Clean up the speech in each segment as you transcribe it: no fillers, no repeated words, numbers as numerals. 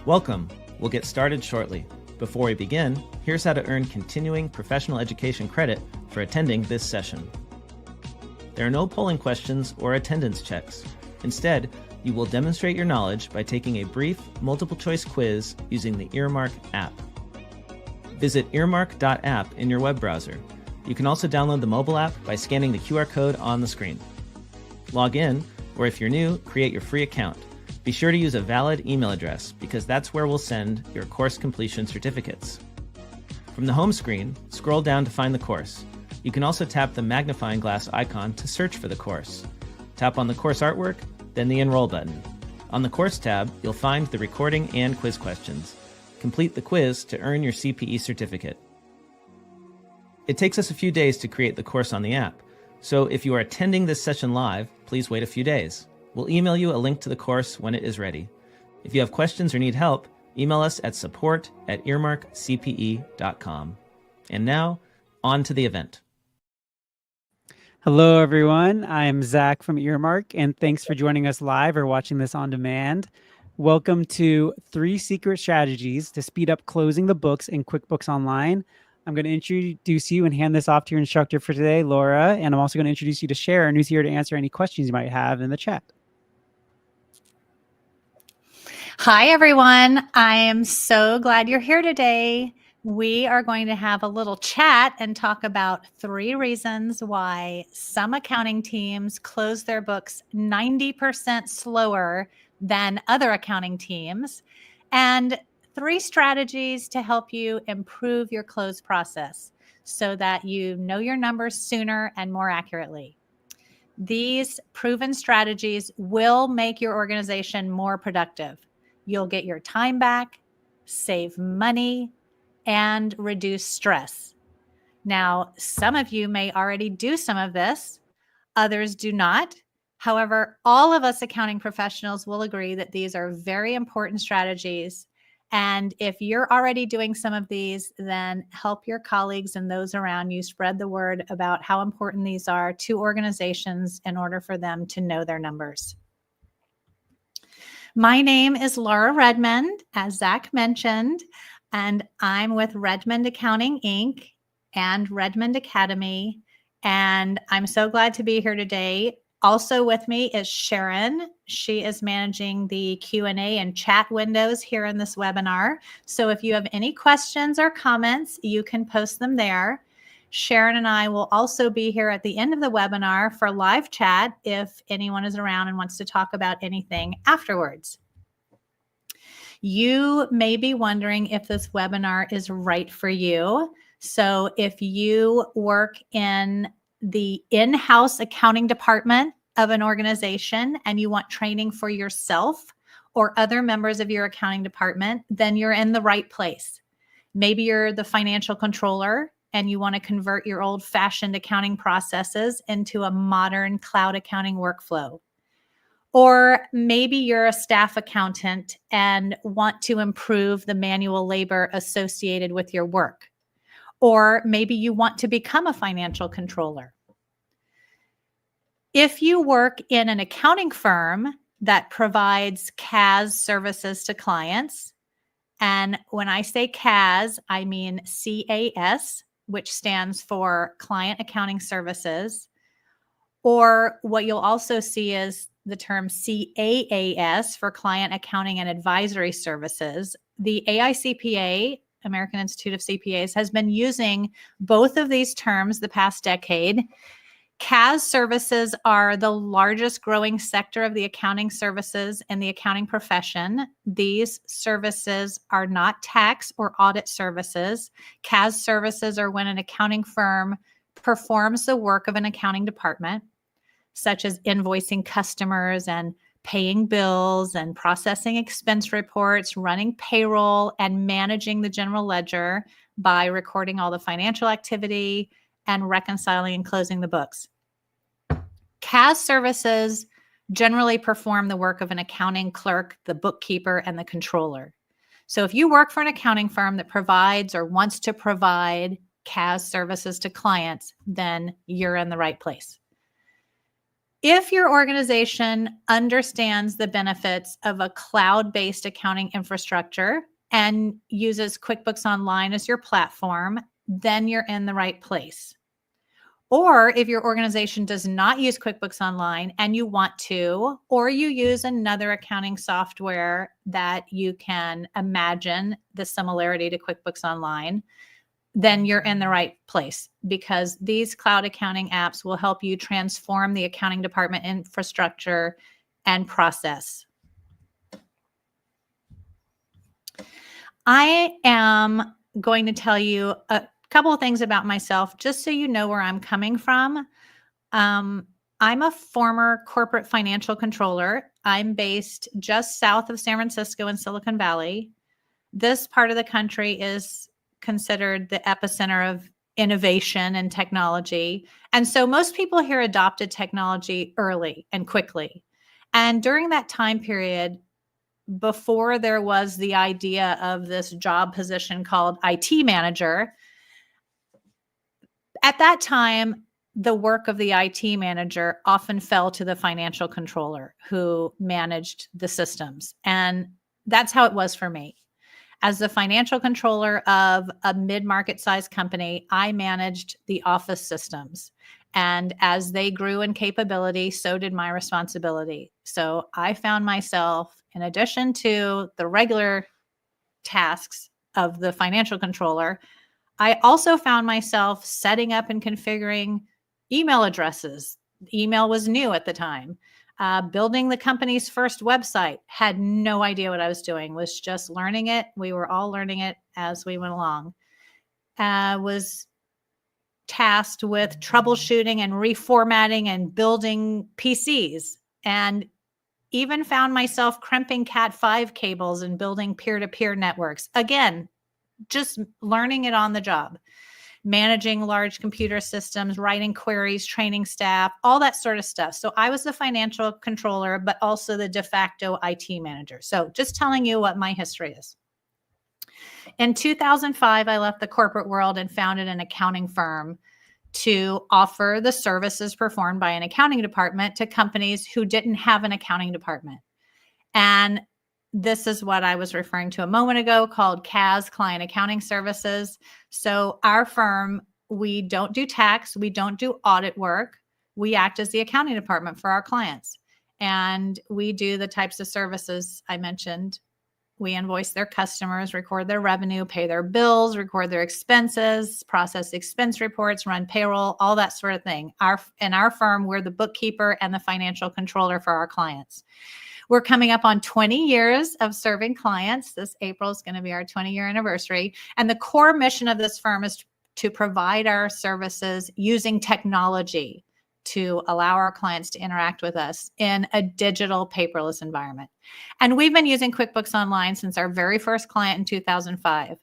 Welcome. We'll get started shortly. Before we begin, here's how to earn continuing professional education credit for attending this session. There are no polling questions or attendance checks. Instead, you will demonstrate your knowledge by taking a brief multiple-choice quiz using the Earmark app. Visit earmark.app in your web browser. You can also download the mobile app by scanning the QR code on the screen. Log in, or if you're new, create your free account. Be sure to use a valid email address because that's where we'll send your course completion certificates. From the home screen, scroll down to find the course. You can also tap the magnifying glass icon to search for the course. Tap on the course artwork, then the Enroll button. On the Course tab, you'll find the recording and quiz questions. Complete the quiz to earn your CPE certificate. It takes us a few days to create the course on the app, so if you are attending this session live, please wait a few days. We'll email you a link to the course when it is ready. If you have questions or need help, email us at support@earmarkcpe.com. And now, on to the event. Hello, everyone. I'm Zach from Earmark, and thanks for joining us live or watching this on demand. Welcome to 3 Secret Strategies to Speed Up Closing the Books in QuickBooks Online. I'm going to introduce you and hand this off to your instructor for today, Laura, and I'm also going to introduce you to Sharon, who's here to answer any questions you might have in the chat. Hi, everyone. I am so glad you're here today. We are going to have a little chat and talk about 3 reasons why some accounting teams close their books 90% slower than other accounting teams, and 3 strategies to help you improve your close process so that you know your numbers sooner and more accurately. These proven strategies will make your organization more productive. You'll get your time back, save money, and reduce stress. Now, some of you may already do some of this, others do not. However, all of us accounting professionals will agree that these are very important strategies. And if you're already doing some of these, then help your colleagues and those around you spread the word about how important these are to organizations in order for them to know their numbers. My name is Laura Redmond, as Zach mentioned, and I'm with Redmond Accounting, Inc. and Redmond Academy, and I'm so glad to be here today. Also with me is Sharon. She is managing the Q&A and chat windows here in this webinar. So if you have any questions or comments, you can post them there. Sharon and I will also be here at the end of the webinar for live chat if anyone is around and wants to talk about anything afterwards. You may be wondering if this webinar is right for you. So if you work in the in-house accounting department of an organization and you want training for yourself or other members of your accounting department, then you're in the right place. Maybe you're the financial controller and you want to convert your old-fashioned accounting processes into a modern cloud accounting workflow. Or maybe you're a staff accountant and want to improve the manual labor associated with your work. Or maybe you want to become a financial controller. If you work in an accounting firm that provides CAS services to clients, and when I say CAS, I mean CAS, which stands for Client Accounting Services, or what you'll also see is the term CAAS for Client Accounting and Advisory Services. The AICPA, American Institute of CPAs, has been using both of these terms the past decade. CAS services are the largest growing sector of the accounting services in the accounting profession. These services are not tax or audit services. CAS services are when an accounting firm performs the work of an accounting department, such as invoicing customers and paying bills and processing expense reports, running payroll, and managing the general ledger by recording all the financial activity and reconciling and closing the books. CAS services generally perform the work of an accounting clerk, the bookkeeper, and the controller. So if you work for an accounting firm that provides or wants to provide CAS services to clients, then you're in the right place. If your organization understands the benefits of a cloud-based accounting infrastructure and uses QuickBooks Online as your platform, then you're in the right place. Or if your organization does not use QuickBooks Online and you want to, or you use another accounting software that you can imagine the similarity to QuickBooks Online, then you're in the right place, because these cloud accounting apps will help you transform the accounting department infrastructure and process. I am going to tell you a couple of things about myself, just so you know where I'm coming from. I'm a former corporate financial controller. I'm based just south of San Francisco in Silicon Valley. This part of the country is considered the epicenter of innovation and technology. And so most people here adopted technology early and quickly. And during that time period, before there was the idea of this job position called IT manager, at that time, the work of the IT manager often fell to the financial controller who managed the systems. And that's how it was for me. As the financial controller of a mid-market size company, I managed the office systems. And as they grew in capability, so did my responsibility. So I found myself, in addition to the regular tasks of the financial controller, I also found myself setting up and configuring email addresses. Email was new at the time. Building the company's first website. Had no idea what I was doing, was just learning it. We were all learning it as we went along. Was tasked with troubleshooting and reformatting and building PCs, and even found myself crimping Cat5 cables and building peer-to-peer networks. Again, just learning it on the job. Managing large computer systems, writing queries, training staff, all that sort of stuff. So I was the financial controller, but also the de facto IT manager. So just telling you what my history is. In 2005, I left the corporate world and founded an accounting firm to offer the services performed by an accounting department to companies who didn't have an accounting department. And this is what I was referring to a moment ago, called CAS, Client Accounting Services. So our firm, we don't do tax, we don't do audit work. We act as the accounting department for our clients. And we do the types of services I mentioned. We invoice their customers, record their revenue, pay their bills, record their expenses, process expense reports, run payroll, all that sort of thing. In our firm, we're the bookkeeper and the financial controller for our clients. We're coming up on 20 years of serving clients. This April is going to be our 20-year anniversary. And the core mission of this firm is to provide our services using technology to allow our clients to interact with us in a digital paperless environment. And we've been using QuickBooks Online since our very first client in 2005.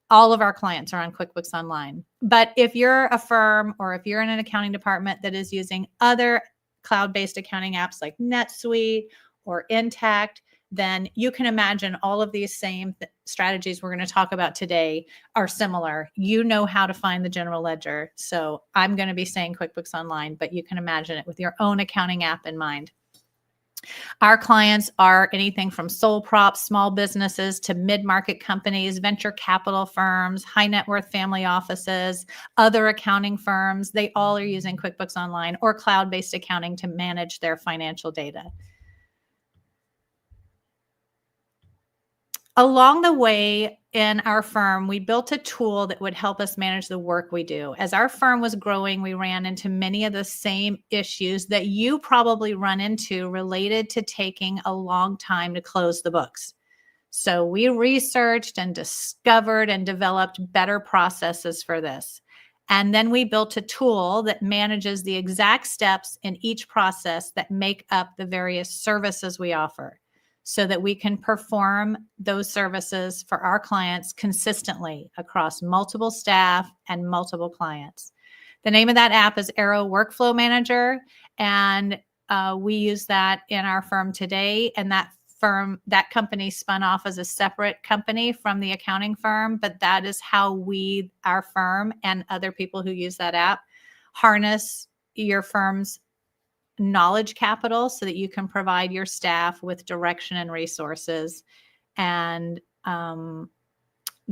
All of our clients are on QuickBooks Online. But if you're a firm or if you're in an accounting department that is using other cloud-based accounting apps like NetSuite or Intact, then you can imagine all of these same strategies we're going to talk about today are similar. You know how to find the general ledger. So I'm going to be saying QuickBooks Online, but you can imagine it with your own accounting app in mind. Our clients are anything from sole props, small businesses, to mid-market companies, venture capital firms, high net worth family offices, other accounting firms. They all are using QuickBooks Online or cloud-based accounting to manage their financial data. Along the way in our firm, we built a tool that would help us manage the work we do. As our firm was growing, we ran into many of the same issues that you probably run into related to taking a long time to close the books. So we researched and discovered and developed better processes for this. And then we built a tool that manages the exact steps in each process that make up the various services we offer, so that we can perform those services for our clients consistently across multiple staff and multiple clients. The name of that app is Arrow Workflow Manager, and we use that in our firm today. And that company spun off as a separate company from the accounting firm, but that is how our firm and other people who use that app, harness your firm's knowledge capital so that you can provide your staff with direction and resources, and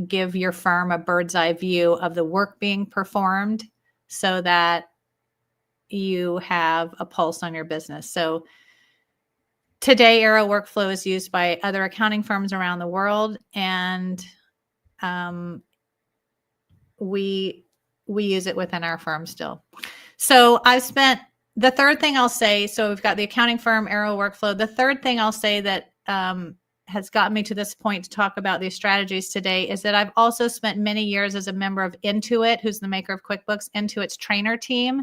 give your firm a bird's eye view of the work being performed so that you have a pulse on your business. So today, Arrow Workflow is used by other accounting firms around the world, and we use it within our firm still. So the third thing I'll say, so we've got the accounting firm, Arrow Workflow. The third thing I'll say that has gotten me to this point to talk about these strategies today is that I've also spent many years as a member of Intuit, who's the maker of QuickBooks, Intuit's trainer team.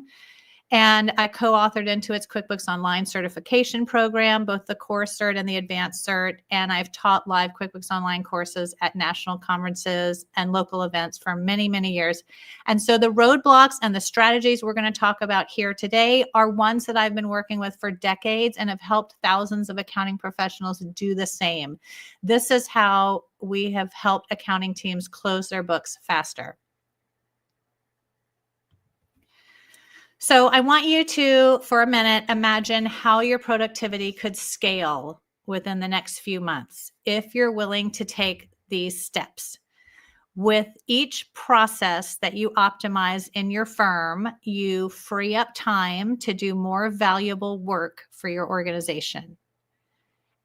And I co-authored Intuit's QuickBooks Online certification program, both the core cert and the advanced cert. And I've taught live QuickBooks Online courses at national conferences and local events for many, many years. And so the roadblocks and the strategies we're going to talk about here today are ones that I've been working with for decades and have helped thousands of accounting professionals do the same. This is how we have helped accounting teams close their books faster. So I want you to, for a minute, imagine how your productivity could scale within the next few months if you're willing to take these steps. With each process that you optimize in your firm, you free up time to do more valuable work for your organization.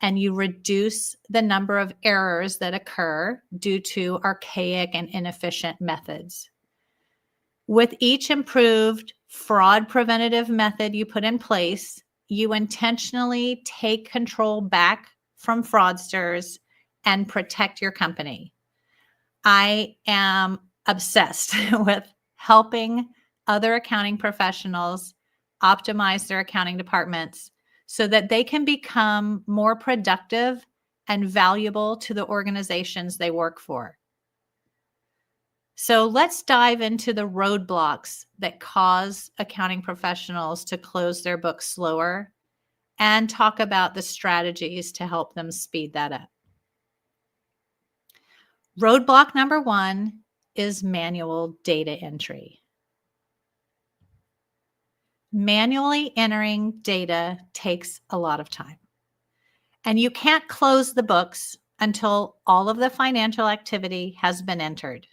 And you reduce the number of errors that occur due to archaic and inefficient methods. With each improved fraud preventative method you put in place, you intentionally take control back from fraudsters and protect your company. I am obsessed with helping other accounting professionals optimize their accounting departments so that they can become more productive and valuable to the organizations they work for. So let's dive into the roadblocks that cause accounting professionals to close their books slower and talk about the strategies to help them speed that up. Roadblock number one is manual data entry. Manually entering data takes a lot of time, and you can't close the books until all of the financial activity has been entered.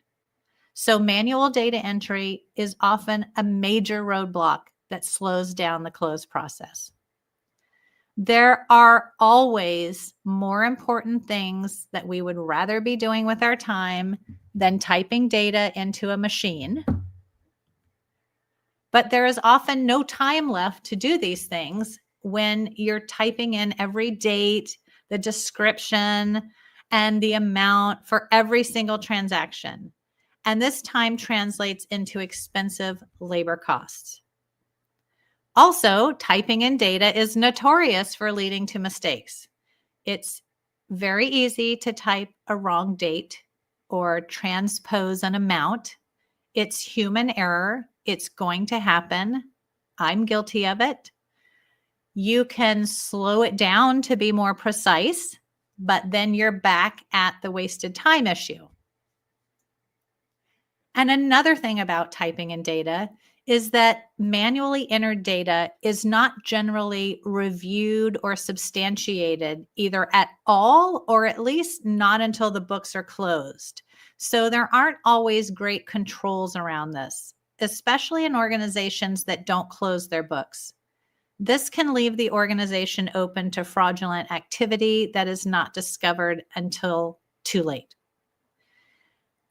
So manual data entry is often a major roadblock that slows down the close process. There are always more important things that we would rather be doing with our time than typing data into a machine. But there is often no time left to do these things when you're typing in every date, the description, and the amount for every single transaction. And this time translates into expensive labor costs. Also, typing in data is notorious for leading to mistakes. It's very easy to type a wrong date or transpose an amount. It's human error. It's going to happen. I'm guilty of it. You can slow it down to be more precise, but then you're back at the wasted time issue. And another thing about typing in data is that manually entered data is not generally reviewed or substantiated either at all, or at least not until the books are closed. So there aren't always great controls around this, especially in organizations that don't close their books. This can leave the organization open to fraudulent activity that is not discovered until too late.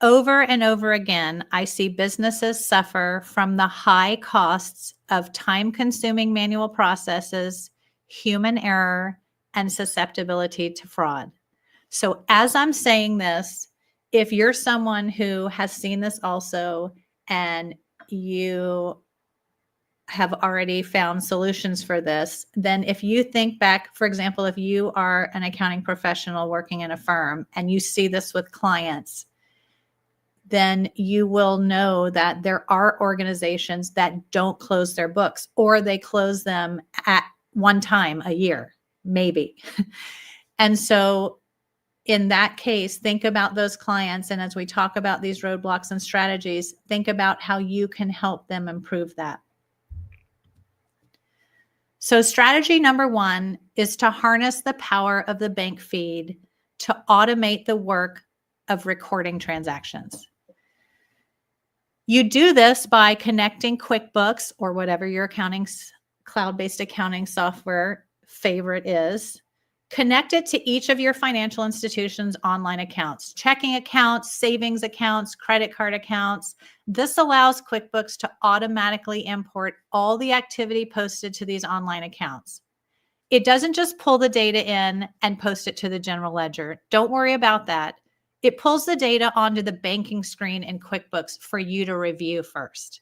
Over and over again, I see businesses suffer from the high costs of time-consuming manual processes, human error, and susceptibility to fraud. So as I'm saying this, if you're someone who has seen this also and you have already found solutions for this, then if you think back, for example, if you are an accounting professional working in a firm and you see this with clients, then you will know that there are organizations that don't close their books, or they close them at one time a year, maybe. And so in that case, think about those clients. And as we talk about these roadblocks and strategies, think about how you can help them improve that. So strategy number 1 is to harness the power of the bank feed to automate the work of recording transactions. You do this by connecting QuickBooks or whatever your cloud-based accounting software favorite is. Connect it to each of your financial institution's online accounts, checking accounts, savings accounts, credit card accounts. This allows QuickBooks to automatically import all the activity posted to these online accounts. It doesn't just pull the data in and post it to the general ledger. Don't worry about that. It pulls the data onto the banking screen in QuickBooks for you to review first.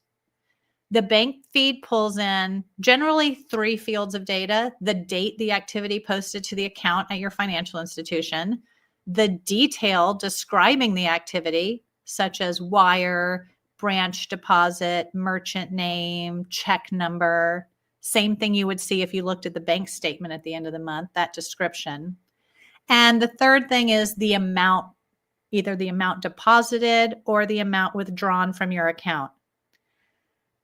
The bank feed pulls in generally 3 fields of data: the date the activity posted to the account at your financial institution, the detail describing the activity, such as wire, branch deposit, merchant name, check number, same thing you would see if you looked at the bank statement at the end of the month, that description. And the third thing is the amount, either the amount deposited or the amount withdrawn from your account.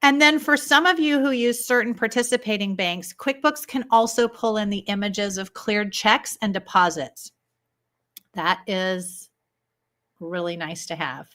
And then for some of you who use certain participating banks, QuickBooks can also pull in the images of cleared checks and deposits. That is really nice to have.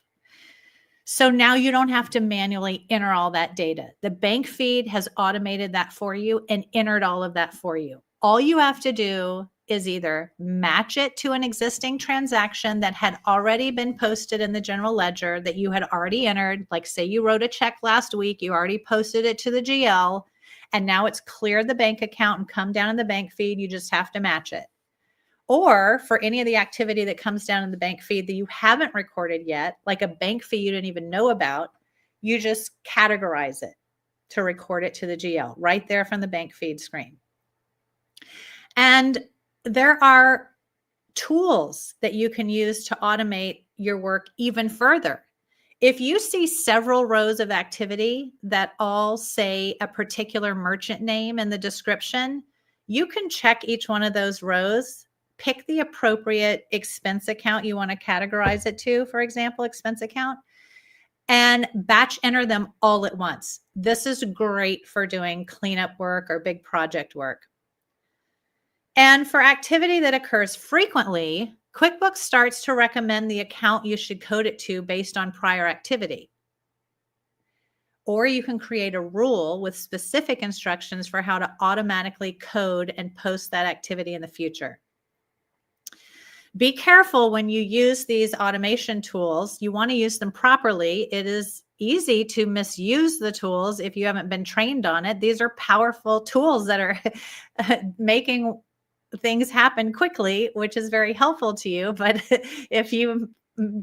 So now you don't have to manually enter all that data. The bank feed has automated that for you and entered all of that for you. All you have to do is either match it to an existing transaction that had already been posted in the general ledger that you had already entered. Like say you wrote a check last week, you already posted it to the GL, and now it's cleared the bank account and come down in the bank feed. You just have to match it. Or for any of the activity that comes down in the bank feed that you haven't recorded yet, like a bank fee you didn't even know about, you just categorize it to record it to the GL right there from the bank feed screen. And there are tools that you can use to automate your work even further. If you see several rows of activity that all say a particular merchant name in the description, you can check each one of those rows, pick the appropriate expense account you want to categorize it to, for example, expense account, and batch enter them all at once. This is great for doing cleanup work or big project work. And for activity that occurs frequently, QuickBooks starts to recommend the account you should code it to based on prior activity. Or you can create a rule with specific instructions for how to automatically code and post that activity in the future. Be careful when you use these automation tools. You want to use them properly. It is easy to misuse the tools if you haven't been trained on it. These are powerful tools that are making things happen quickly, which is very helpful to you. But if you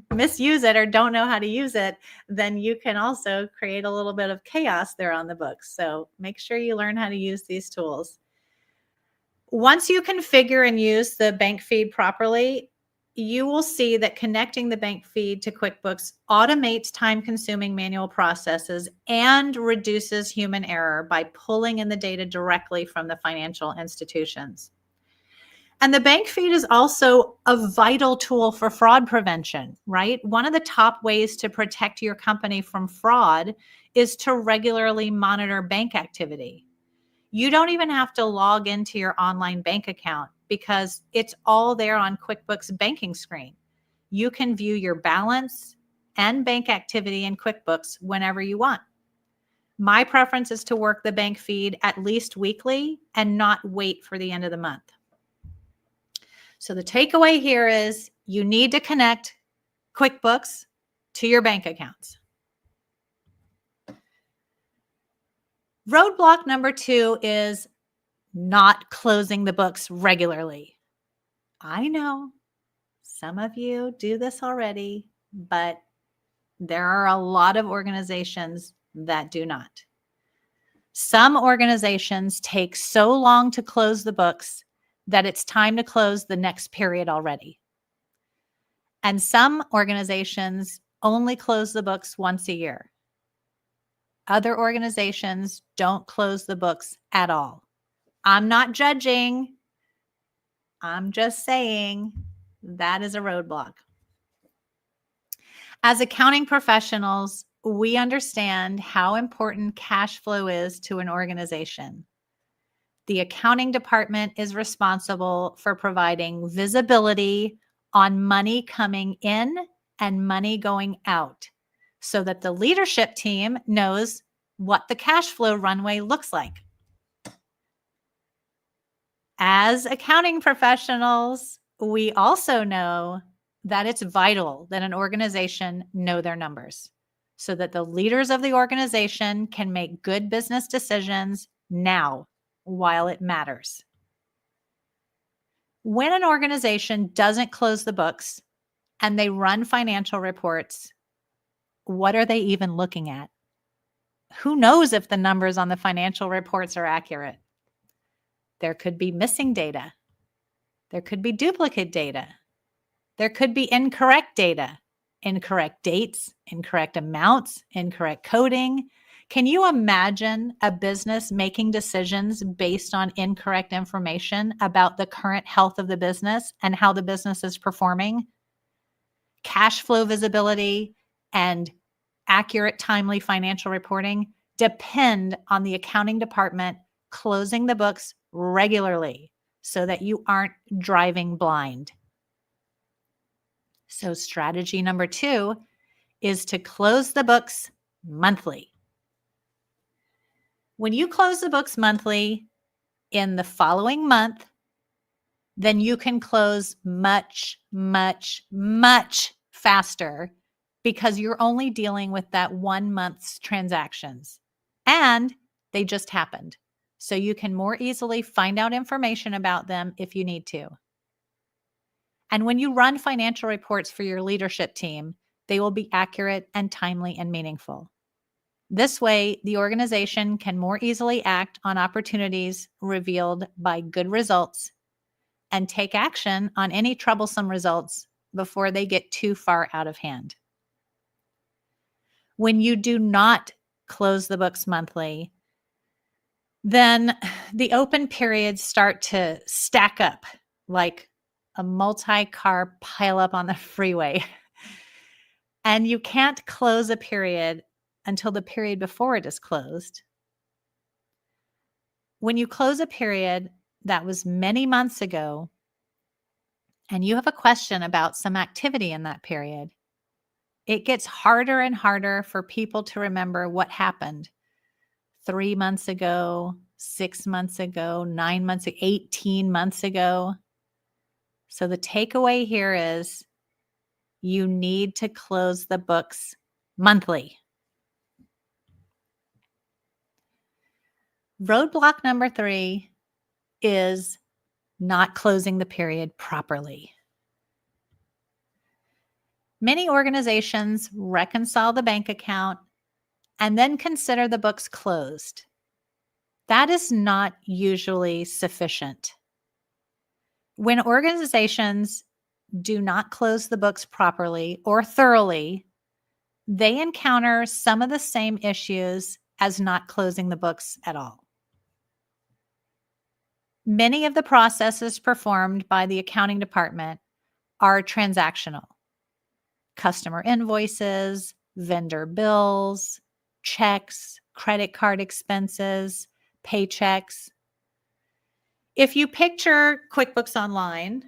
misuse it or don't know how to use it, then you can also create a little bit of chaos there on the books. So make sure you learn how to use these tools. Once you configure and use the bank feed properly, you will see that connecting the bank feed to QuickBooks automates time-consuming manual processes and reduces human error by pulling in the data directly from the financial institutions. And the bank feed is also a vital tool for fraud prevention, right? One of the top ways to protect your company from fraud is to regularly monitor bank activity. You don't even have to log into your online bank account because it's all there on QuickBooks banking screen. You can view your balance and bank activity in QuickBooks whenever you want. My preference is to work the bank feed at least weekly and not wait for the end of the month. So the takeaway here is you need to connect QuickBooks to your bank accounts. Roadblock number 2 is not closing the books regularly. I know some of you do this already, but there are a lot of organizations that do not. Some organizations take so long to close the books that it's time to close the next period already. And some organizations only close the books once a year. Other organizations don't close the books at all. I'm not judging. I'm just saying that is a roadblock. As accounting professionals, we understand how important cash flow is to an organization. The accounting department is responsible for providing visibility on money coming in and money going out so that the leadership team knows what the cash flow runway looks like. As accounting professionals, we also know that it's vital that an organization know their numbers so that the leaders of the organization can make good business decisions now while it matters. When an organization doesn't close the books and they run financial reports, what are they even looking at? Who knows if the numbers on the financial reports are accurate? There could be missing data. There could be duplicate data. There could be incorrect data, incorrect dates, incorrect amounts, incorrect coding. Can you imagine a business making decisions based on incorrect information about the current health of the business and how the business is performing? Cash flow visibility and accurate, timely financial reporting depend on the accounting department closing the books regularly so that you aren't driving blind. So strategy number 2 is to close the books monthly. When you close the books monthly in the following month, then you can close much, much, much faster because you're only dealing with that 1 month's transactions and they just happened. So you can more easily find out information about them if you need to. And when you run financial reports for your leadership team, they will be accurate and timely and meaningful. This way, the organization can more easily act on opportunities revealed by good results and take action on any troublesome results before they get too far out of hand. When you do not close the books monthly, then the open periods start to stack up like a multi-car pileup on the freeway. And you can't close a period until the period before it is closed. When you close a period that was many months ago, and you have a question about some activity in that period, it gets harder and harder for people to remember what happened 3 months ago, 6 months ago, 9 months, 18 months ago. So the takeaway here is you need to close the books monthly. Roadblock number 3 is not closing the period properly. Many organizations reconcile the bank account and then consider the books closed. That is not usually sufficient. When organizations do not close the books properly or thoroughly, they encounter some of the same issues as not closing the books at all. Many of the processes performed by the accounting department are transactional. Customer invoices, vendor bills, checks, credit card expenses, paychecks. If you picture QuickBooks Online,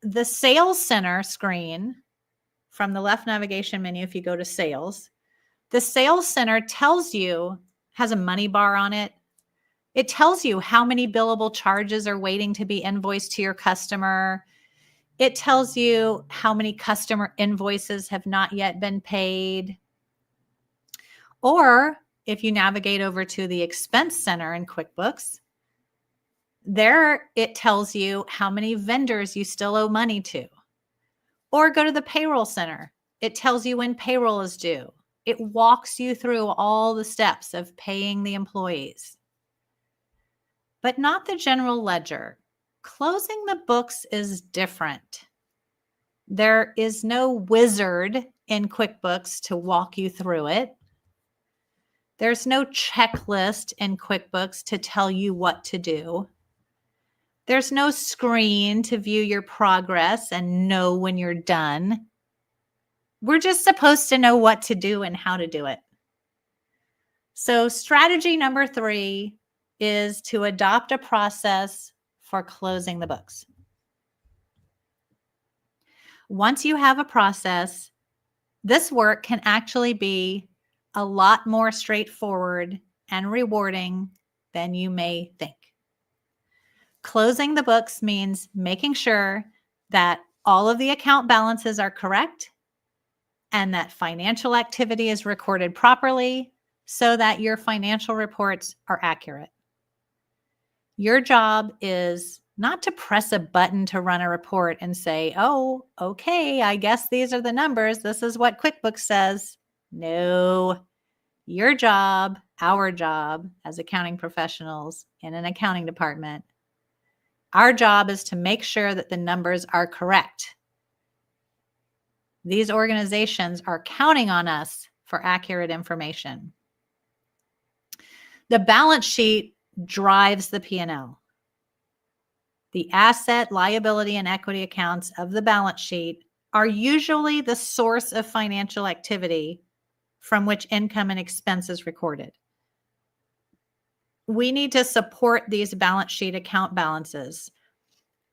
the Sales Center screen from the left navigation menu, if you go to Sales, the Sales Center tells you, has a money bar on it. It tells you how many billable charges are waiting to be invoiced to your customer. It tells you how many customer invoices have not yet been paid. Or if you navigate over to the Expense Center in QuickBooks, there it tells you how many vendors you still owe money to. Or go to the Payroll Center. It tells you when payroll is due. It walks you through all the steps of paying the employees. But not the general ledger. Closing the books is different. There is no wizard in QuickBooks to walk you through it. There's no checklist in QuickBooks to tell you what to do. There's no screen to view your progress and know when you're done. We're just supposed to know what to do and how to do it. So strategy number 3 is to adopt a process for closing the books. Once you have a process, this work can actually be a lot more straightforward and rewarding than you may think. Closing the books means making sure that all of the account balances are correct and that financial activity is recorded properly so that your financial reports are accurate. Your job is not to press a button to run a report and say, oh, okay, I guess these are the numbers. This is what QuickBooks says. No, your job, our job as accounting professionals in an accounting department, our job is to make sure that the numbers are correct. These organizations are counting on us for accurate information. The balance sheet drives the P&L. The asset, liability, and equity accounts of the balance sheet are usually the source of financial activity from which income and expense is recorded. We need to support these balance sheet account balances.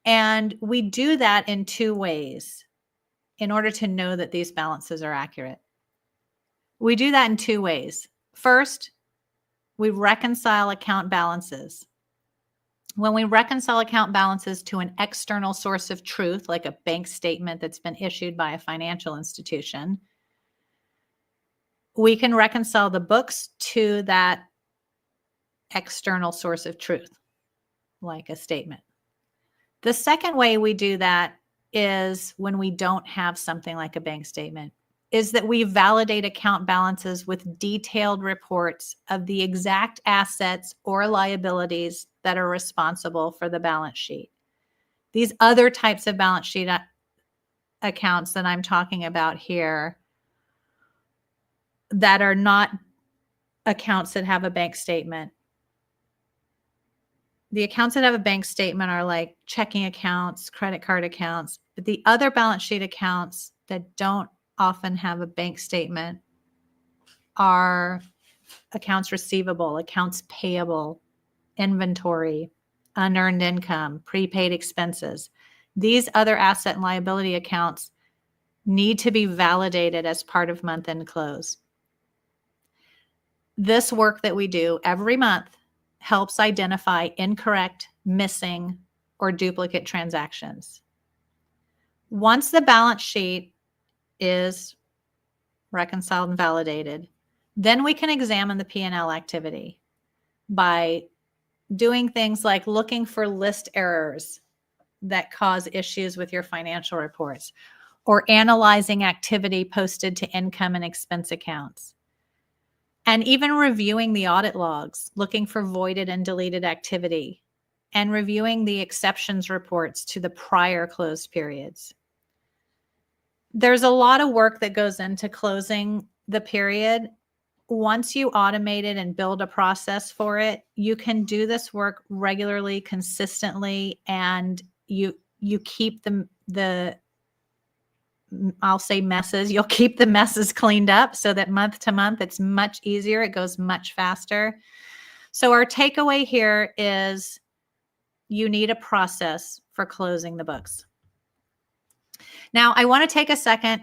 And we do that in two ways in order to know that these balances are accurate. We do that in two ways. First, we reconcile account balances. When we reconcile account balances to an external source of truth, like a bank statement that's been issued by a financial institution, we can reconcile the books to that external source of truth, like a statement. The second way we do that is when we don't have something like a bank statement, is that we validate account balances with detailed reports of the exact assets or liabilities that are responsible for the balance sheet. These other types of balance sheet accounts that I'm talking about here that are not accounts that have a bank statement. The accounts that have a bank statement are like checking accounts, credit card accounts, but the other balance sheet accounts that don't often have a bank statement are accounts receivable, accounts payable, inventory, unearned income, prepaid expenses. These other asset and liability accounts need to be validated as part of month-end close. This work that we do every month helps identify incorrect, missing, or duplicate transactions. Once the balance sheet is reconciled and validated, then we can examine the P&L activity by doing things like looking for list errors that cause issues with your financial reports, or analyzing activity posted to income and expense accounts, and even reviewing the audit logs, looking for voided and deleted activity, and reviewing the exceptions reports to the prior closed periods. There's a lot of work that goes into closing the period. Once you automate it and build a process for it, you can do this work regularly, consistently, and you keep the I'll say messes. You'll keep the messes cleaned up so that month to month, it's much easier. It goes much faster. So our takeaway here is you need a process for closing the books. Now, I want to take a second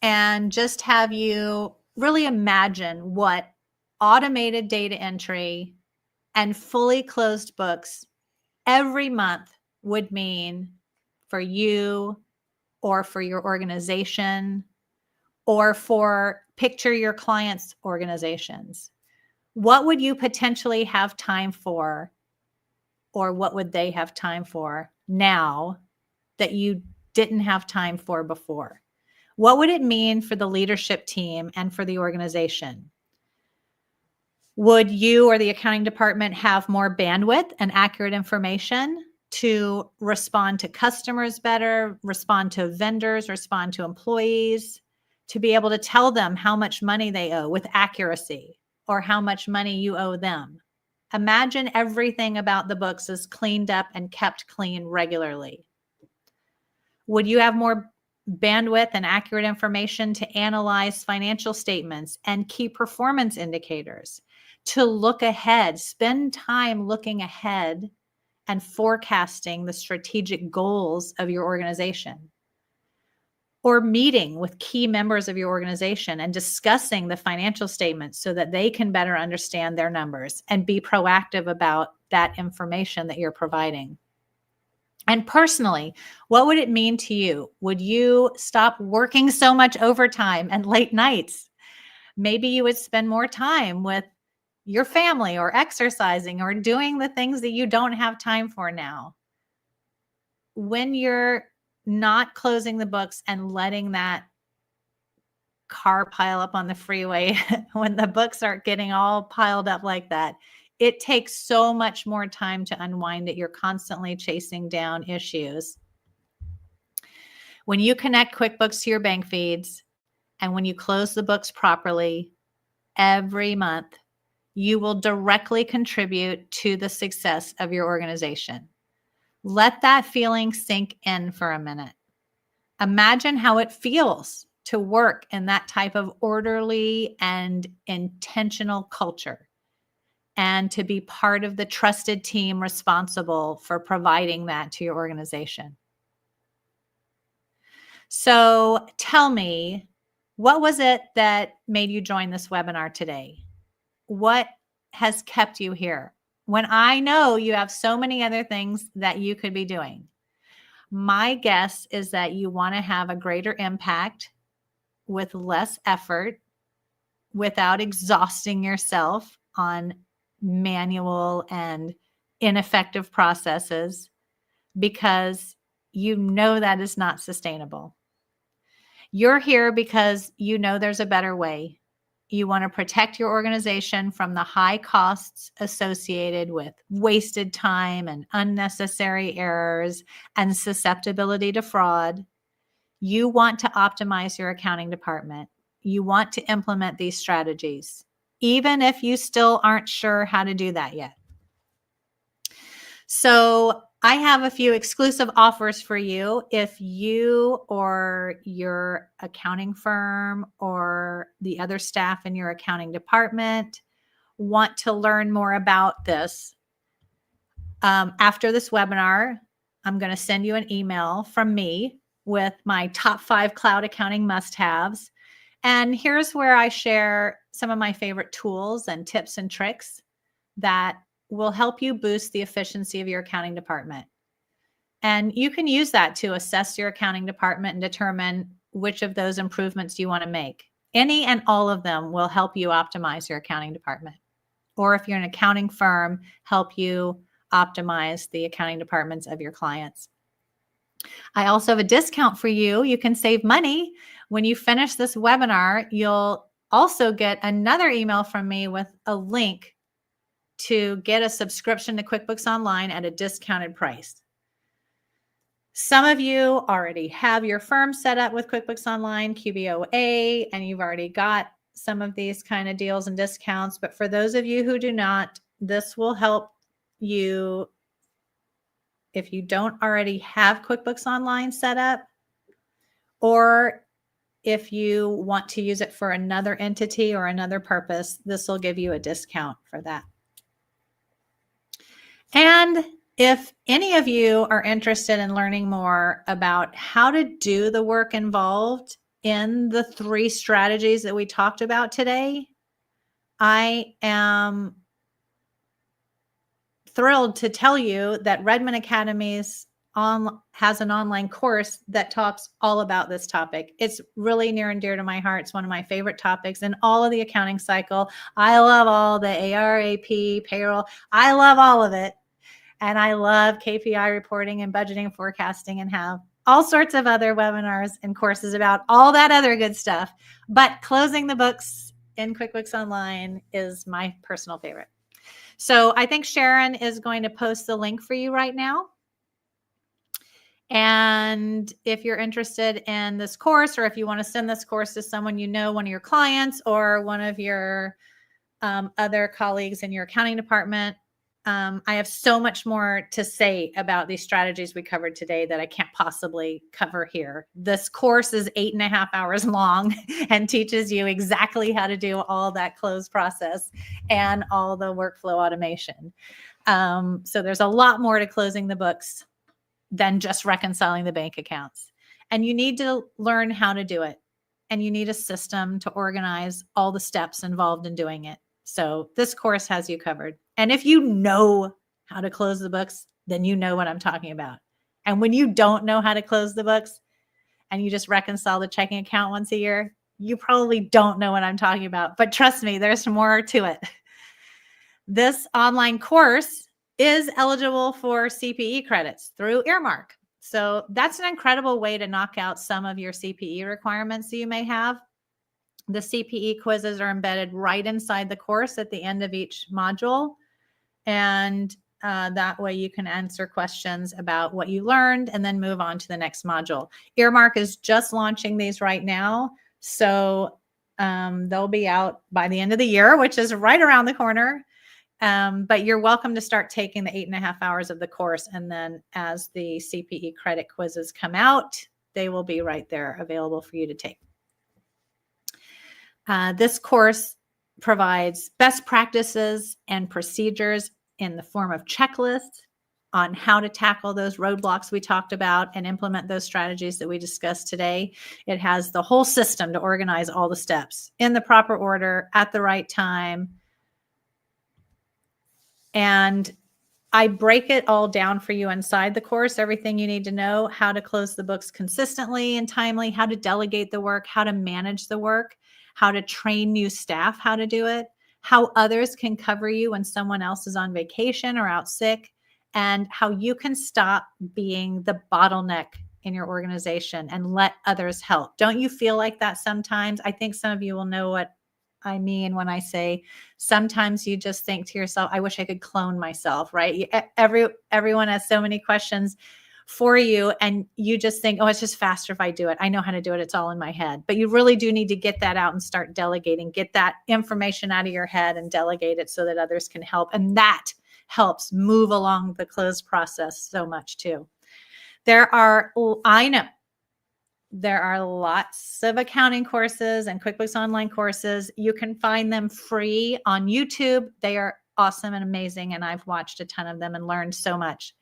and just have you really imagine what automated data entry and fully closed books every month would mean for you or for your organization or for picture your clients' organizations. What would you potentially have time for, or what would they have time for now that you didn't have time for before? What would it mean for the leadership team and for the organization? Would you or the accounting department have more bandwidth and accurate information to respond to customers better, respond to vendors, respond to employees, to be able to tell them how much money they owe with accuracy or how much money you owe them? Imagine everything about the books is cleaned up and kept clean regularly. Would you have more bandwidth and accurate information to analyze financial statements and key performance indicators, to look ahead, spend time looking ahead and forecasting the strategic goals of your organization, or meeting with key members of your organization and discussing the financial statements so that they can better understand their numbers and be proactive about that information that you're providing. And personally, what would it mean to you? Would you stop working so much overtime and late nights? Maybe you would spend more time with your family or exercising or doing the things that you don't have time for now. When you're not closing the books and letting that car pile up on the freeway, when the books are getting all piled up like that, it takes so much more time to unwind it. You're constantly chasing down issues. When you connect QuickBooks to your bank feeds and when you close the books properly every month, you will directly contribute to the success of your organization. Let that feeling sink in for a minute. Imagine how it feels to work in that type of orderly and intentional culture, and to be part of the trusted team responsible for providing that to your organization. So tell me, what was it that made you join this webinar today? What has kept you here? When I know you have so many other things that you could be doing, my guess is that you want to have a greater impact with less effort, without exhausting yourself on manual and ineffective processes, because you know that is not sustainable. You're here because you know there's a better way. You want to protect your organization from the high costs associated with wasted time and unnecessary errors and susceptibility to fraud. You want to optimize your accounting department. You want to implement these strategies, even if you still aren't sure how to do that yet. So I have a few exclusive offers for you. If you or your accounting firm or the other staff in your accounting department want to learn more about this, after this webinar, I'm going to send you an email from me with my top 5 cloud accounting must-haves. And here's where I share some of my favorite tools and tips and tricks that will help you boost the efficiency of your accounting department. And you can use that to assess your accounting department and determine which of those improvements you want to make. Any and all of them will help you optimize your accounting department. Or if you're an accounting firm, help you optimize the accounting departments of your clients. I also have a discount for you. You can save money. When you finish this webinar, you'll also get another email from me with a link to get a subscription to QuickBooks Online at a discounted price. Some of you already have your firm set up with QuickBooks Online, QBOA, and you've already got some of these kind of deals and discounts. But for those of you who do not, this will help you if you don't already have QuickBooks Online set up, or if you want to use it for another entity or another purpose. This will give you a discount for that. And if any of you are interested in learning more about how to do the work involved in the 3 strategies that we talked about today, I am thrilled to tell you that Redmond Academy has an online course that talks all about this topic. It's really near and dear to my heart. It's one of my favorite topics in all of the accounting cycle. I love all the ARAP, payroll. I love all of it. And I love KPI reporting and budgeting, forecasting, and have all sorts of other webinars and courses about all that other good stuff. But closing the books in QuickBooks Online is my personal favorite. So I think Sharon is going to post the link for you right now. And if you're interested in this course, or if you want to send this course to someone you know, one of your clients or one of your other colleagues in your accounting department, I have so much more to say about these strategies we covered today that I can't possibly cover here. This course is 8.5 hours long and teaches you exactly how to do all that close process and all the workflow automation. So there's a lot more to closing the books than just reconciling the bank accounts. And you need to learn how to do it. And you need a system to organize all the steps involved in doing it. So this course has you covered. And if you know how to close the books, then you know what I'm talking about. And when you don't know how to close the books and you just reconcile the checking account once a year, you probably don't know what I'm talking about. But trust me, there's more to it. This online course is eligible for CPE credits through Earmark. So that's an incredible way to knock out some of your CPE requirements that you may have. The CPE quizzes are embedded right inside the course at the end of each module. And that way you can answer questions about what you learned and then move on to the next module. Earmark is just launching these right now. So they'll be out by the end of the year, which is right around the corner. But you're welcome to start taking the 8.5 hours of the course. And then as the CPE credit quizzes come out, they will be right there available for you to take. This course provides best practices and procedures in the form of checklists on how to tackle those roadblocks we talked about and implement those strategies that we discussed today. It has the whole system to organize all the steps in the proper order at the right time. And I break it all down for you inside the course, everything you need to know, how to close the books consistently and timely, how to delegate the work, how to manage the work, how to train new staff how to do it, how others can cover you when someone else is on vacation or out sick, and how you can stop being the bottleneck in your organization and let others help. Don't you feel like that sometimes? I think some of you will know what I mean when I say sometimes you just think to yourself, I wish I could clone myself, right? Everyone has so many questions for you and you just think, oh, it's just faster if I do it. I know how to do it. It's all in my head. But you really do need to get that out and start delegating, get that information out of your head and delegate it so that others can help. And that helps move along the close process so much too. I know there are lots of accounting courses and QuickBooks Online courses. You can find them free on YouTube. They are awesome and amazing. And I've watched a ton of them and learned so much.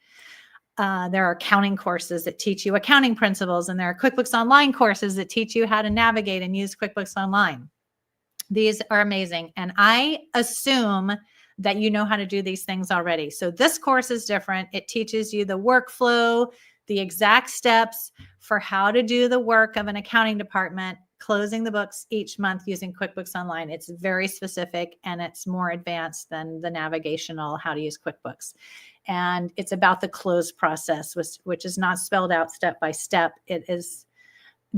There are accounting courses that teach you accounting principles, and there are QuickBooks Online courses that teach you how to navigate and use QuickBooks Online. These are amazing. And I assume that you know how to do these things already. So this course is different. It teaches you the workflow, the exact steps for how to do the work of an accounting department, closing the books each month using QuickBooks Online. It's very specific and it's more advanced than the navigational how to use QuickBooks. And it's about the close process, which is not spelled out step by step. It is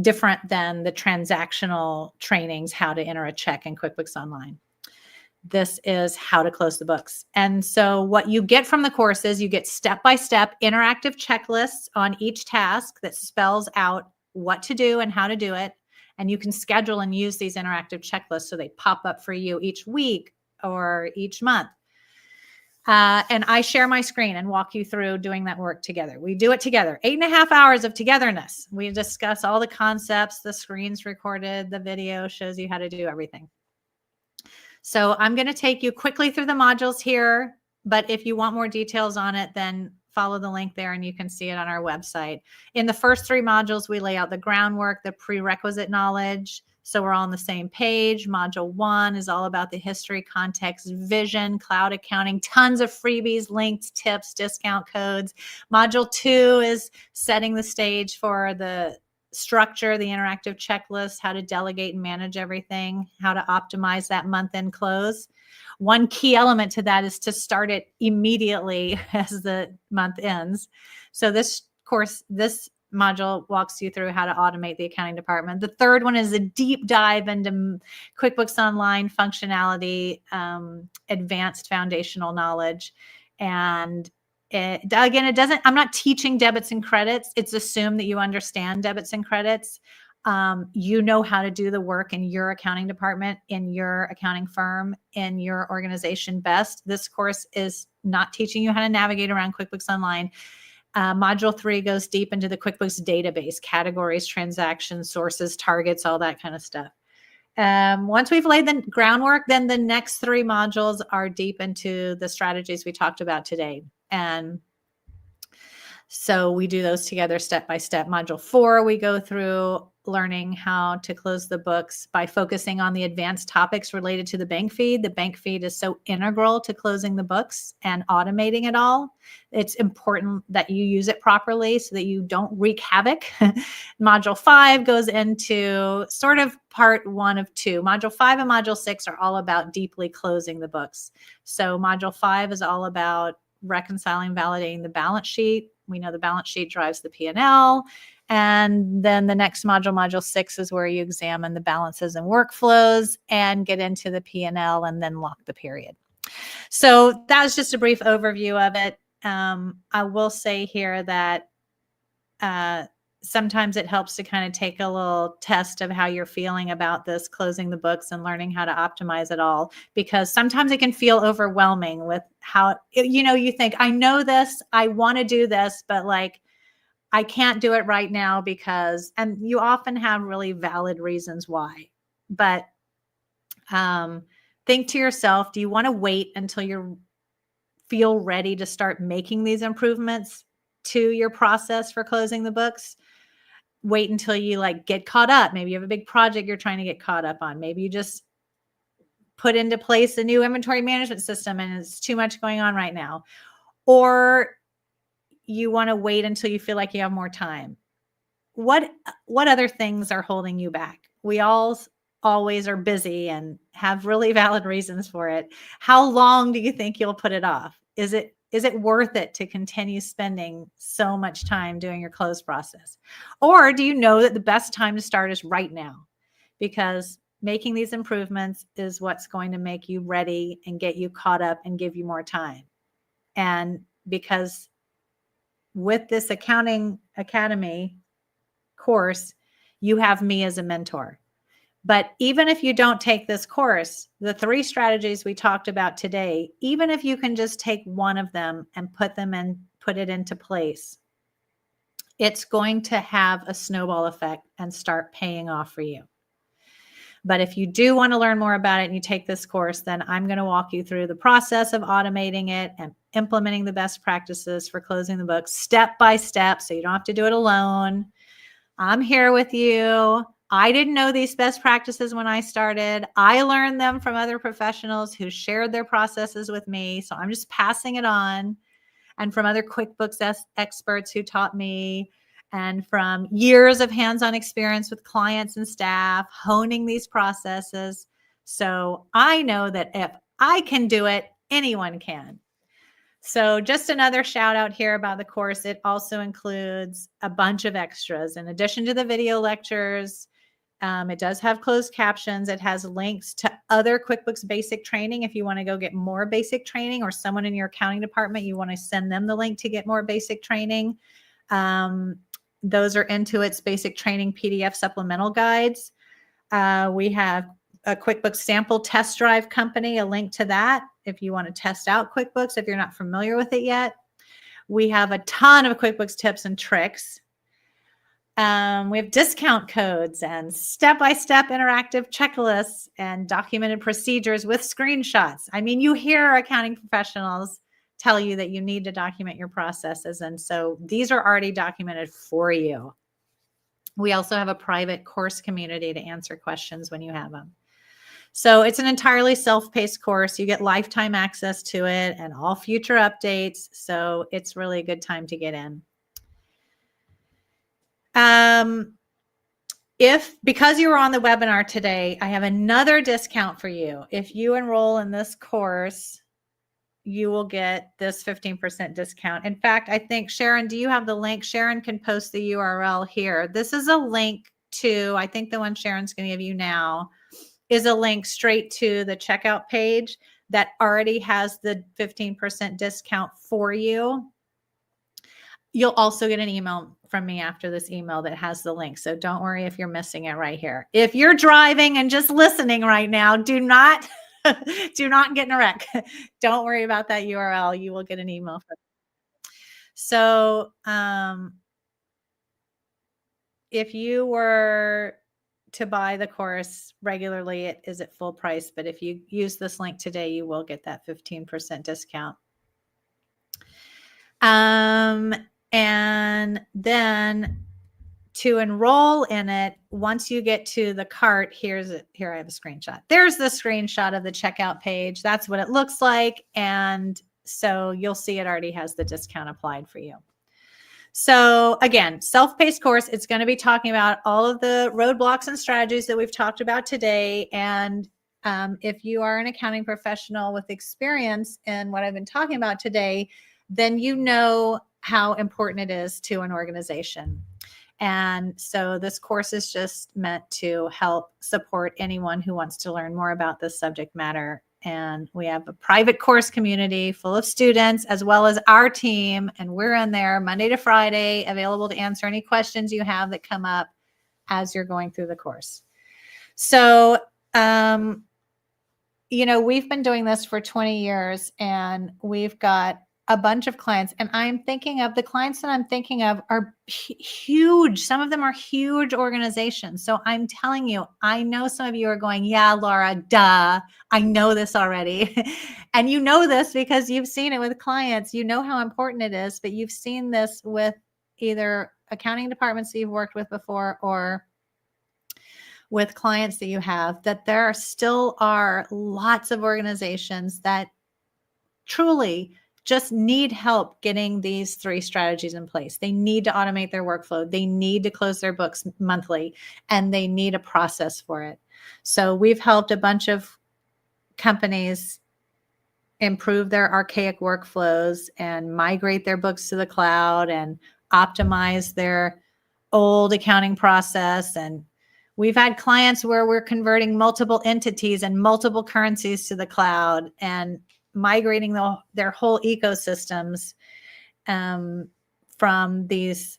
different than the transactional trainings, how to enter a check in QuickBooks Online. This is how to close the books. And so what you get from the course is you get step-by-step interactive checklists on each task that spells out what to do and how to do it. And you can schedule and use these interactive checklists so they pop up for you each week or each month. And I share my screen and walk you through doing that work together. We do it together. 8.5 hours of togetherness. We discuss all the concepts, the screen's recorded, the video shows you how to do everything. So I'm going to take you quickly through the modules here, but if you want more details on it, then follow the link there and you can see it on our website. In the first 3 modules, we lay out the groundwork, the prerequisite knowledge. So we're all on the same page. Module 1 is all about the history, context, vision, cloud accounting, tons of freebies, links, tips, discount codes. Module 2 is setting the stage for the structure, the interactive checklist, how to delegate and manage everything, how to optimize that month-end close. One key element to that is to start it immediately as the month ends. So this course, this module walks you through how to automate the accounting department. The third one is a deep dive into QuickBooks Online functionality, advanced foundational knowledge. And I'm not teaching debits and credits. It's assumed that you understand debits and credits. You know how to do the work in your accounting department, in your accounting firm, in your organization best. This course is not teaching you how to navigate around QuickBooks Online. Module 3 goes deep into the QuickBooks database, categories, transactions, sources, targets, all that kind of stuff. Once we've laid the groundwork, then the next 3 modules are deep into the strategies we talked about today. And so we do those together step by step. Module 4, we go through learning how to close the books by focusing on the advanced topics related to the bank feed. The bank feed is so integral to closing the books and automating it all. It's important that you use it properly so that you don't wreak havoc. Module 5 goes into sort of part 1 of 2. Module 5 and Module 6 are all about deeply closing the books. So Module 5 is all about reconciling, validating the balance sheet. We know the balance sheet drives the P&L. And then the next module, Module 6, is where you examine the balances and workflows and get into the P&L and then lock the period. So that was just a brief overview of it. I will say here that sometimes it helps to kind of take a little test of how you're feeling about this closing the books and learning how to optimize it all, because sometimes it can feel overwhelming with how, you think, I know this, I want to do this, but like, I can't do it right now because, and you often have really valid reasons why, but think to yourself, do you want to wait until you feel ready to start making these improvements to your process for closing the books? Wait until you get caught up. Maybe you have a big project you're trying to get caught up on. Maybe you just put into place a new inventory management system and it's too much going on right now. Or you want to wait until you feel like you have more time. What other things are holding you back? We all always are busy and have really valid reasons for it. How long do you think you'll put it off? Is it worth it to continue spending so much time doing your close process? Or do you know that the best time to start is right now? Because making these improvements is what's going to make you ready and get you caught up and give you more time. And because with this Accounting Academy course, you have me as a mentor. But even if you don't take this course, the 3 strategies we talked about today, even if you can just take one of them and put it into place, it's going to have a snowball effect and start paying off for you. But if you do want to learn more about it and you take this course, then I'm going to walk you through the process of automating it and implementing the best practices for closing the books step by step, so you don't have to do it alone. I'm here with you. I didn't know these best practices when I started. I learned them from other professionals who shared their processes with me. So I'm just passing it on, and from other QuickBooks experts who taught me, and from years of hands-on experience with clients and staff honing these processes. So I know that if I can do it, anyone can. So just another shout out here about the course. It also includes a bunch of extras. In addition to the video lectures, it does have closed captions. It has links to other QuickBooks basic training. If you want to go get more basic training, or someone in your accounting department, you want to send them the link to get more basic training. Those are Intuit's basic training PDF supplemental guides. We have a QuickBooks sample test drive company, a link to that if you want to test out QuickBooks if you're not familiar with it yet. We have a ton of QuickBooks tips and tricks. We have discount codes and step-by-step interactive checklists and documented procedures with screenshots. I mean, you hear accounting professionals tell you that you need to document your processes. And so these are already documented for you. We also have a private course community to answer questions when you have them. So it's an entirely self-paced course. You get lifetime access to it and all future updates. So it's really a good time to get in. Because you were on the webinar today, I have another discount for you. If you enroll in this course, you will get this 15% discount. In fact, I think, Sharon, do you have the link? Sharon can post the URL here. This is a link to, I think the one Sharon's going to give you now is a link straight to the checkout page that already has the 15% discount for you. You'll also get an email from me after this email that has the link. So don't worry if you're missing it right here. If you're driving and just listening right now, do not get in a wreck. Don't worry about that URL. You will get an email from. So if you were to buy the course regularly, it is at full price. But if you use this link today, you will get that 15% discount. And then to enroll in it, once you get to the cart, here I have a screenshot. There's the screenshot of the checkout page. That's what it looks like. And so you'll see it already has the discount applied for you. So again, self-paced course, it's going to be talking about all of the roadblocks and strategies that we've talked about today. And if you are an accounting professional with experience in what I've been talking about today, then you know how important it is to an organization. And so this course is just meant to help support anyone who wants to learn more about this subject matter. And we have a private course community full of students as well as our team. And we're in there Monday to Friday, available to answer any questions you have that come up as you're going through the course. So, we've been doing this for 20 years and we've got a bunch of clients, and I'm thinking of the clients that I'm thinking of are huge. Some of them are huge organizations. So I'm telling you, I know some of you are going, yeah, Laura, duh, I know this already. And you know this because you've seen it with clients. You know how important it is, but you've seen this with either accounting departments that you've worked with before or with clients that you have, that there still are lots of organizations that truly just need help getting these 3 strategies in place. They need to automate their workflow. They need to close their books monthly, and they need a process for it. So we've helped a bunch of companies improve their archaic workflows and migrate their books to the cloud and optimize their old accounting process. And we've had clients where we're converting multiple entities and multiple currencies to the cloud and migrating their whole ecosystems from these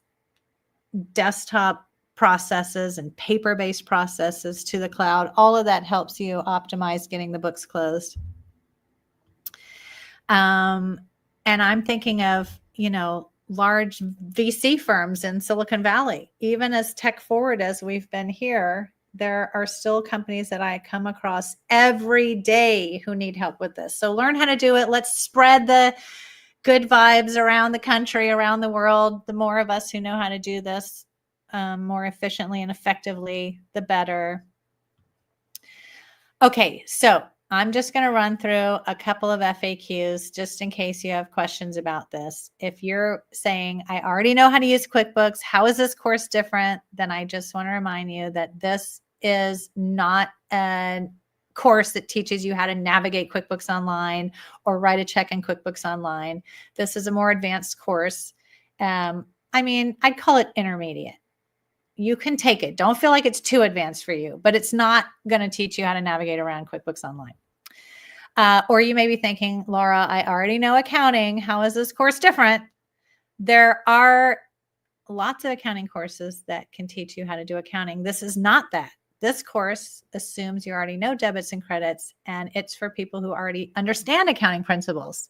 desktop processes and paper-based processes to the cloud. All of that helps you optimize getting the books closed. And I'm thinking of, large VC firms in Silicon Valley. Even as tech forward as we've been here, there are still companies that I come across every day who need help with this. So learn how to do it. Let's spread the good vibes around the country, around the world. The more of us who know how to do this more efficiently and effectively, the better. Okay, so I'm just going to run through a couple of FAQs just in case you have questions about this. If you're saying, I already know how to use QuickBooks, how is this course different? Then I just want to remind you that this is not a course that teaches you how to navigate QuickBooks Online or write a check in QuickBooks Online. This is a more advanced course. I'd call it intermediate. You can take it. Don't feel like it's too advanced for you, but it's not going to teach you how to navigate around QuickBooks Online. Or you may be thinking, Laura, I already know accounting. How is this course different? There are lots of accounting courses that can teach you how to do accounting. This is not that. This course assumes you already know debits and credits, and it's for people who already understand accounting principles.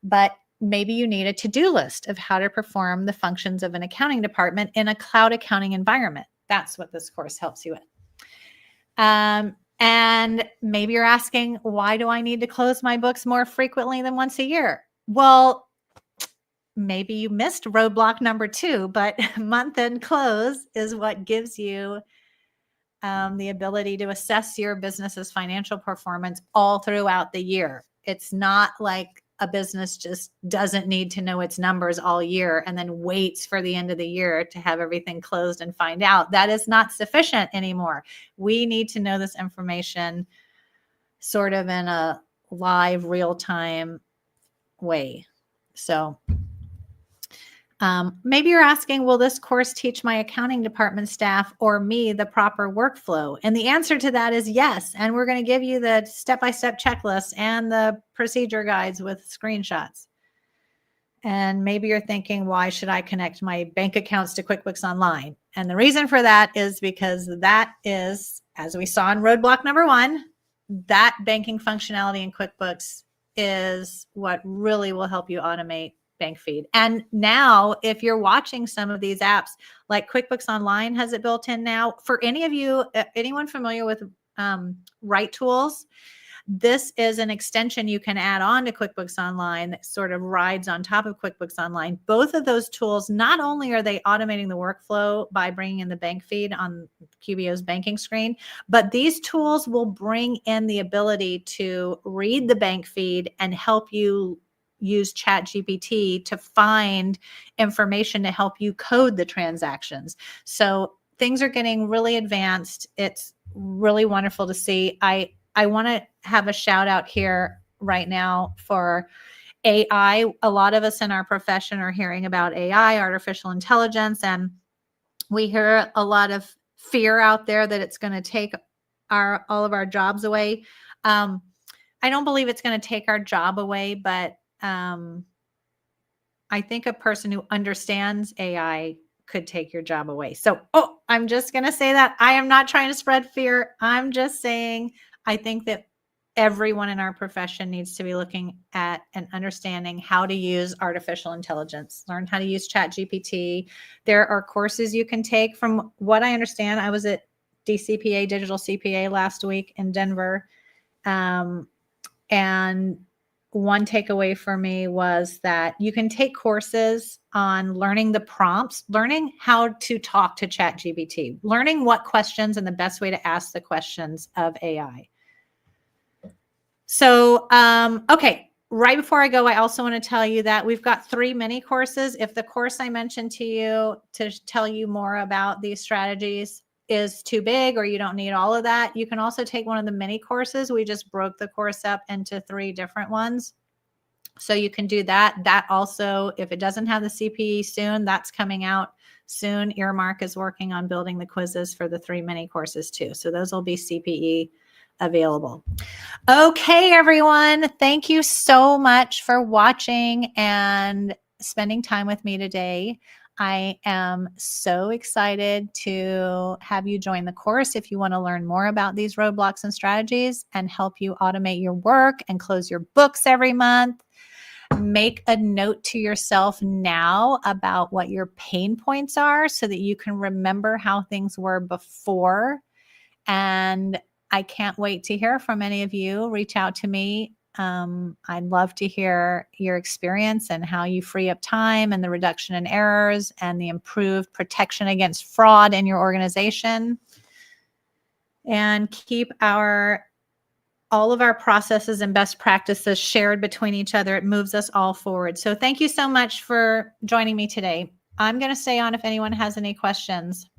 But maybe you need a to-do list of how to perform the functions of an accounting department in a cloud accounting environment. That's what this course helps you with. And maybe you're asking, why do I need to close my books more frequently than once a year? Well, maybe you missed roadblock number 2, but month-end close is what gives you the ability to assess your business's financial performance all throughout the year. It's not like a business just doesn't need to know its numbers all year and then waits for the end of the year to have everything closed and find out. That is not sufficient anymore. We need to know this information sort of in a live, real-time way. So maybe you're asking, will this course teach my accounting department staff or me the proper workflow? And the answer to that is yes. And we're going to give you the step-by-step checklist and the procedure guides with screenshots. And maybe you're thinking, why should I connect my bank accounts to QuickBooks Online? And the reason for that is because that is, as we saw in Roadblock number 1, that banking functionality in QuickBooks is what really will help you automate bank feed. And now, if you're watching some of these apps, like QuickBooks Online has it built in now. For any of you, anyone familiar with Right Tools, this is an extension you can add on to QuickBooks Online that sort of rides on top of QuickBooks Online. Both of those tools, not only are they automating the workflow by bringing in the bank feed on QBO's banking screen, but these tools will bring in the ability to read the bank feed and help you use ChatGPT to find information to help you code the transactions. So things are getting really advanced. It's really wonderful to see. I want to have a shout out here right now for AI. A lot of us in our profession are hearing about AI, artificial intelligence, and we hear a lot of fear out there that it's going to take all of our jobs away. I don't believe it's going to take our job away, but I think a person who understands AI could take your job away. So, I'm just going to say that. I am not trying to spread fear. I'm just saying I think that everyone in our profession needs to be looking at and understanding how to use artificial intelligence, learn how to use ChatGPT. There are courses you can take. From what I understand, I was at DCPA, Digital CPA, last week in Denver. And one takeaway for me was that you can take courses on learning the prompts, learning how to talk to ChatGPT, learning what questions and the best way to ask the questions of AI. So, okay, right before I go, I also want to tell you that we've got 3 mini courses. If the course I mentioned to you to tell you more about these strategies is too big or you don't need all of that, you can also take one of the mini courses. We just broke the course up into 3 different ones. So you can do that. That also, if it doesn't have the CPE soon, that's coming out soon. Earmark is working on building the quizzes for the 3 mini courses too. So those will be CPE available. Okay, everyone. Thank you so much for watching and spending time with me today. I am so excited to have you join the course if you want to learn more about these roadblocks and strategies and help you automate your work and close your books every month. Make a note to yourself now about what your pain points are so that you can remember how things were before. And I can't wait to hear from any of you. Reach out to me. I'd love to hear your experience and how you free up time and the reduction in errors and the improved protection against fraud in your organization. And keep all of our processes and best practices shared between each other. It moves us all forward. So thank you so much for joining me today. I'm going to stay on if anyone has any questions.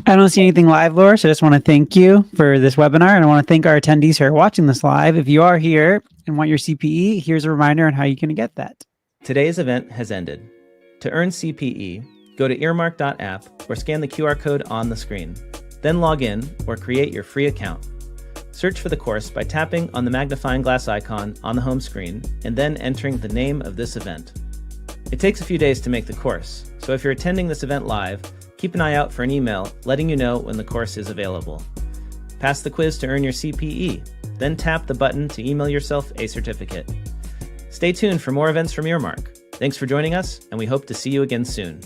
I don't see anything live, Laura, so I just want to thank you for this webinar, and I want to thank our attendees who are watching this live. If you are here and want your CPE, here's a reminder on how you can get that. Today's event has ended. To earn CPE, go to earmark.app or scan the QR code on the screen. Then log in or create your free account. Search for the course by tapping on the magnifying glass icon on the home screen and then entering the name of this event. It takes a few days to make the course, so if you're attending this event live, keep an eye out for an email letting you know when the course is available. Pass the quiz to earn your CPE, then tap the button to email yourself a certificate. Stay tuned for more events from Earmark. Thanks for joining us, and we hope to see you again soon.